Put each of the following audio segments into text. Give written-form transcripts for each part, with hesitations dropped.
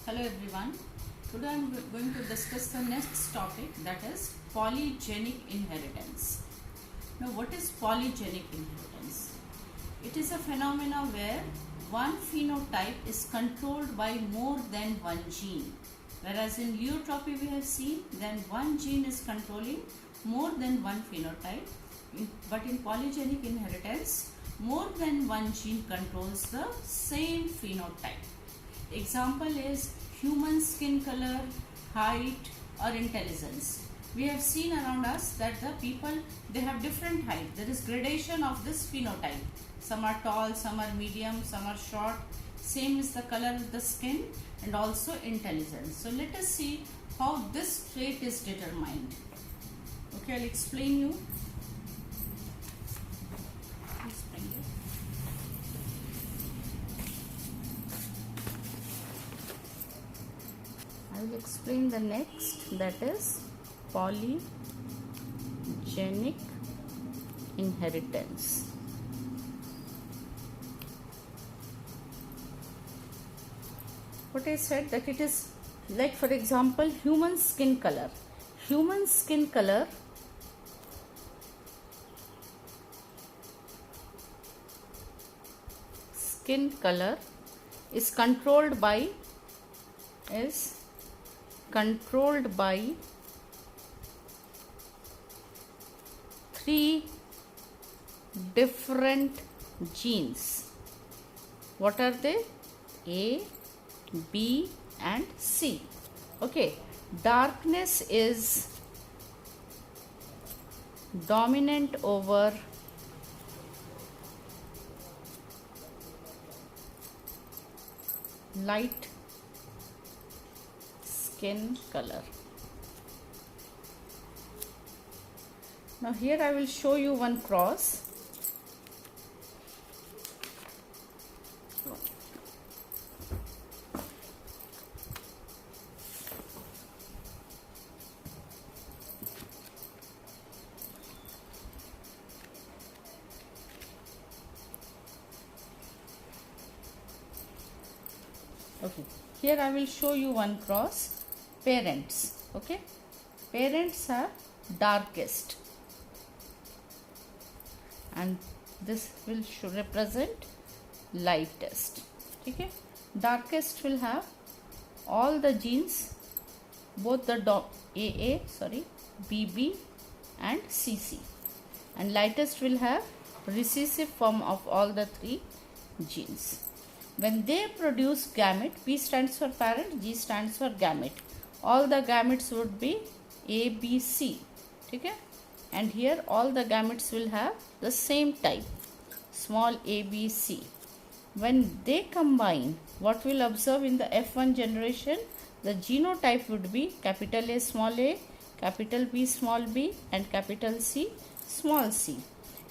Hello everyone. Today I am going to discuss the next topic, that is polygenic inheritance. Now what is polygenic inheritance? It is a phenomena where one phenotype is controlled by more than one gene. Whereas in leuotropy we have seen then one gene is controlling more than one phenotype. But in polygenic inheritance, more than one gene controls the same phenotype. Example is human skin color, height or intelligence. We have seen around us that the people, they have different height. There is gradation of this phenotype. Some are tall, some are medium, some are short. Same is the color of the skin and also intelligence. So let us see how this trait is determined. Okay, I'll explain you. I will explain the next, that is polygenic inheritance. What I said, that it is like, for example, human skin color. Human skin color is controlled by three different genes. What are they? A, B and C. Okay, darkness is dominant over light skin color. Now here I will show you one cross. Okay, here I will show you one cross. Parents, okay, parents are darkest and this will represent lightest. Okay, darkest will have all the genes, both the BB and CC, and lightest will have recessive form of all the three genes. When they produce gamete, P stands for parent, G stands for gamete. All the gametes would be A, B, C. Okay? And here all the gametes will have the same type, small a, b, c. When they combine, what we'll observe in the F1 generation, the genotype would be capital A, capital B, small b, and capital C, small c.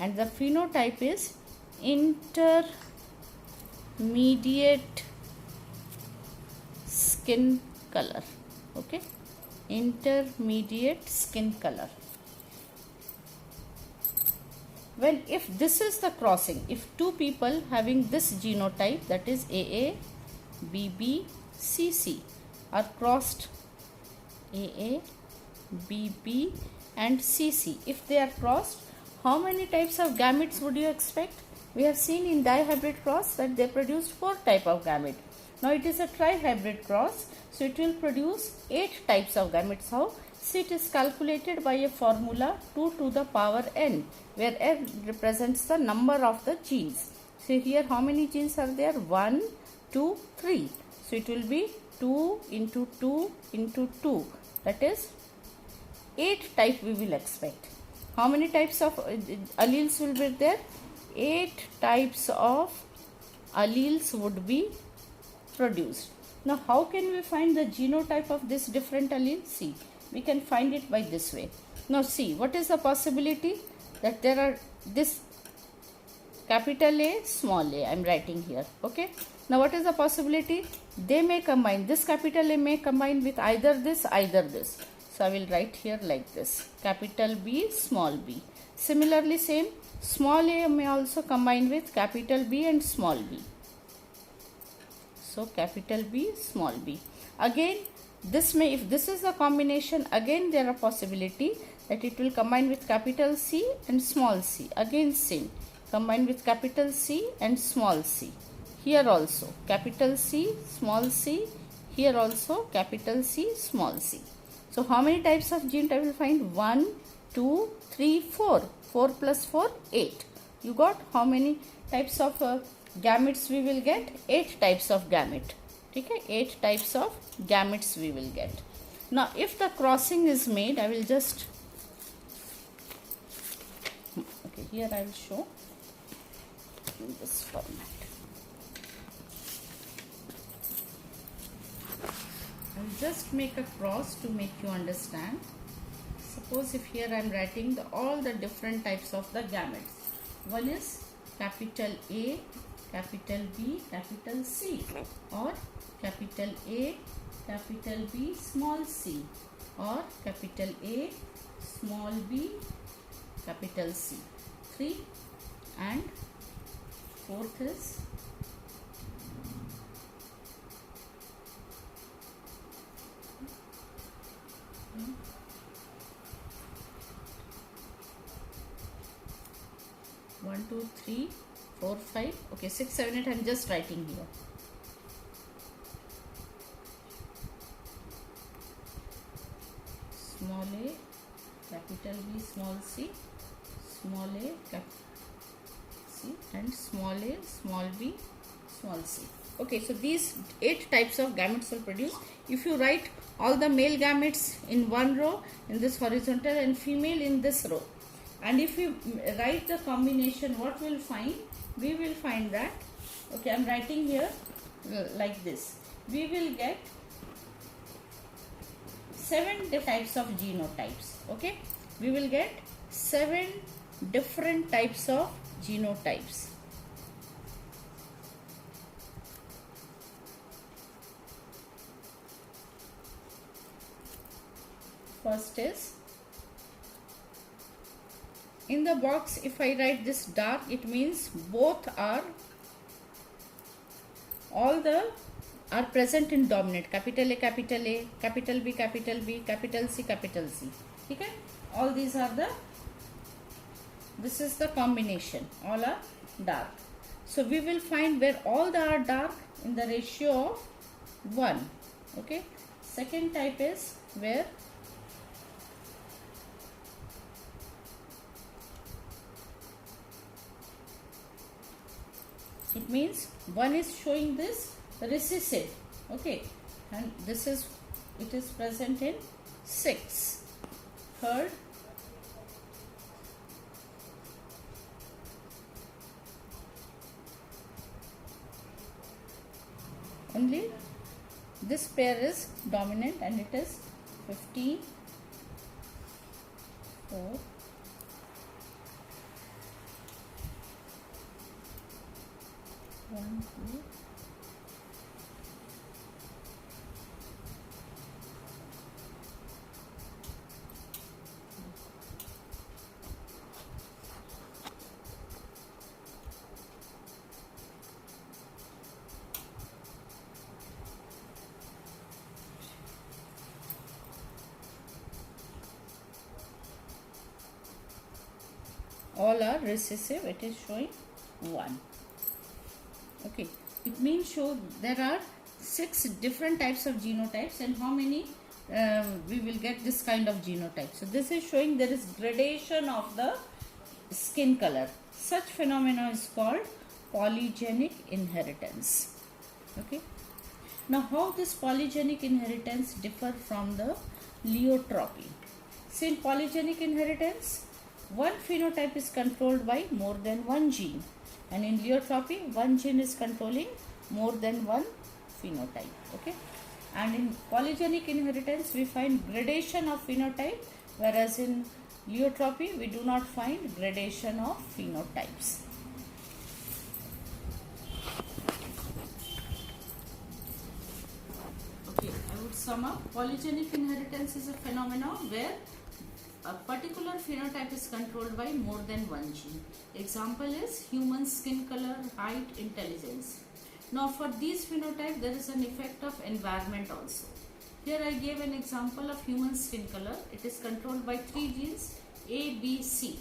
And the phenotype is intermediate skin color. Okay, intermediate skin color. When if this is the crossing, if two people having this genotype, that is AA, BB, CC, are crossed, AA, BB and CC, if they are crossed, how many types of gametes would you expect? We have seen in dihybrid cross that they produced 4 types of gamete. Now it is a trihybrid cross, so it will produce 8 types of gametes. How? See, it is calculated by a formula 2 to the power n, where n represents the number of the genes. So here how many genes are there? 1, 2, 3. So it will be 2 into 2 into 2. That is 8 type we will expect. How many types of alleles will be there? 8 types of alleles would be produced. Now how can we find the genotype of this different allele? See, we can find it by this way. Now see, what is the possibility that there are this capital A, small a, I am writing here. Okay. Now what is the possibility? They may combine, this capital A may combine with either this, either this. So I will write here like this, capital B, small b. Similarly same, small a may also combine with capital B and small b. So capital B, small b. Again, this may, if this is the combination, again there are possibility that it will combine with capital C and small c. Again same, combine with capital C and small c. Here also capital C, small c. Here also capital C, small c. So how many types of genotype will find? 1, 2, 3, 4. 4 plus 4, 8. You got how many types of gametes we will get? 8 types of gamete. Okay, 8 types of gametes we will get. Now if the crossing is made, I will just, okay, here I will show in this format. I will just make a cross to make you understand. Suppose if here I am writing all the different types of the gametes. One is capital A, capital B, capital C, or capital A, capital B, small c, or capital A, small b, capital C. 3, and fourth is one, two, three, 4, 5. Okay, 6, 7, 8. I'm just writing here. Small a, capital B, small c, small a, C, and small a, small b, small c. Okay, so these 8 types of gametes will produce. If you write all the male gametes in one row in this horizontal and female in this row, and if you write the combination, what we'll find? We will find that, okay, I'm writing here like this. We will get 7 types of genotypes. Okay, we will get 7 different types of genotypes. First is, in the box, if I write this dark, it means both are, all the are present in dominant. Capital A, capital A, capital B, capital B, capital C, capital C. Okay? All these are the, this is the combination. All are dark. So we will find where all the are dark in the ratio of 1. Okay? Second type is where it means one is showing this recessive, okay, and this is, it is present in 6. Third, only this pair is dominant and it is 15, 4, 1, 2, all are recessive, it is showing 1. Okay, it means show there are 6 different types of genotypes, and how many we will get this kind of genotype. So this is showing there is gradation of the skin color. Such phenomena is called polygenic inheritance. Okay, now how this polygenic inheritance differ from the pleiotropy? See, in polygenic inheritance, one phenotype is controlled by more than one gene, and in pleiotropy, one gene is controlling more than one phenotype. Okay, and in polygenic inheritance we find gradation of phenotype, whereas in pleiotropy we do not find gradation of phenotypes. Okay, I would sum up. Polygenic inheritance is a phenomenon where a particular phenotype is controlled by more than one gene. Example is human skin color, height, intelligence. Now for these phenotype, there is an effect of environment also. Here I gave an example of human skin color. It is controlled by 3 genes A, B, C.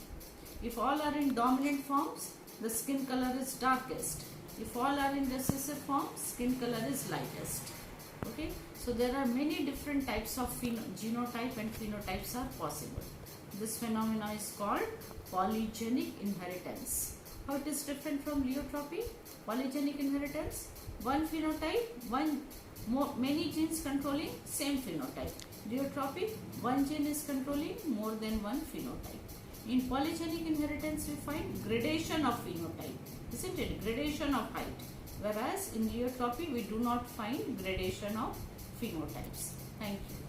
If all are in dominant forms, the skin color is darkest. If all are in recessive forms, skin color is lightest. Okay, so there are many different types of genotype and phenotypes are possible. This phenomena is called polygenic inheritance. How it is different from leiotropy? Polygenic inheritance, one phenotype, many genes controlling same phenotype. Leiotropy, one gene is controlling more than one phenotype. In polygenic inheritance, we find gradation of phenotype, isn't it? Gradation of height. Whereas in leiotropy, we do not find gradation of phenotypes. Thank you.